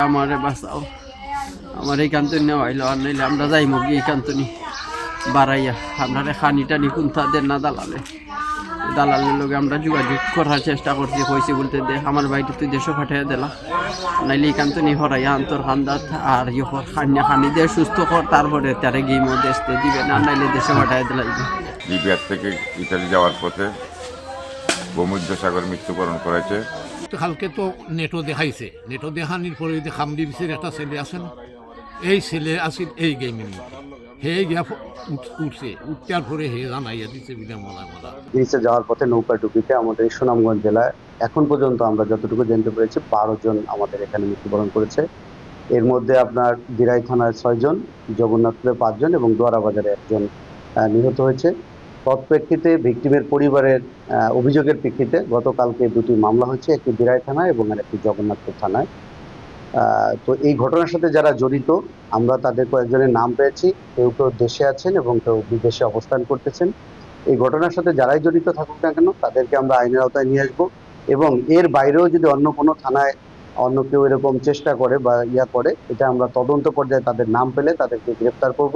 আমারে বাঁচাও, আমার এই কান্তনি নেওয়া হইলো, আর নইলে আমরা যাই মুগি এই কান্তনি বাড়াইয়া আপনারা খানি টানি কোনটা দেন না দালালের লোক আমরা যোগাযোগ করার চেষ্টা করছি, কইছি বলতে দে আমার বাড়িতে তুই দেশও পাঠিয়ে দিলা, নাইলে এই কান্তনি হরাইয়া আন্তর খান্দাত আর খানি দিয়ে সুস্থ কর, তারপরে তারে গেমও দেশতে দিবে না, নাইলে দেশে পাঠিয়ে দিলা। লিবিয়ার থেকে ইতালি যাওয়ার পথে ভূমধ্যসাগর মৃত্যুবরণ করেছে। কালকে তো নেটও দেখাইছে, নেটও দেখানির পরে যে খামদি বিচের একটা ছেলে আছে না, এই ছেলে আছিল এই গেমের মধ্যে, হে গিয়া উঠছে, উঠার পরে হে জানাইয়া দিচ্ছে বিনা মলা নিচে যাওয়ার পথে নৌকা ডুবিতে আমাদের সুনামগঞ্জ জেলায় এখন পর্যন্ত আমরা যতটুকু জানতে পেরেছি 12 জন আমাদের এখানে মৃত্যুবরণ করেছে। এর মধ্যে আপনার দিরাই থানায় 6 জন, জগন্নাথপুরে 5 জন এবং দোয়ারাবাজারে 1 জন নিহত হয়েছে। তৎপ্রেক্ষিতে ভিকটিমের পরিবারের অভিযোগের প্রেক্ষিতে গতকালকে 2টি মামলা হয়েছে, একটি দিরাই থানায় এবং একটি জগন্নাথপুর থানায়। তো এই ঘটনার সাথে যারা জড়িত আমরা তাদের কয়েকজনের নাম পেয়েছি, কেউ কেউ দেশে আছেন এবং কেউ বিদেশে অবস্থান করতেছেন। এই ঘটনার সাথে যারাই জড়িত থাকুক না কেন তাদেরকে আমরা আইনের আওতায় নিয়ে আসবো, এবং এর বাইরেও যদি অন্য কোনো থানায় অন্য কেউ এরকম চেষ্টা করে বা করে, এটা আমরা তদন্ত পর্যায়ে তাদের নাম পেলে তাদেরকে গ্রেফতার করব।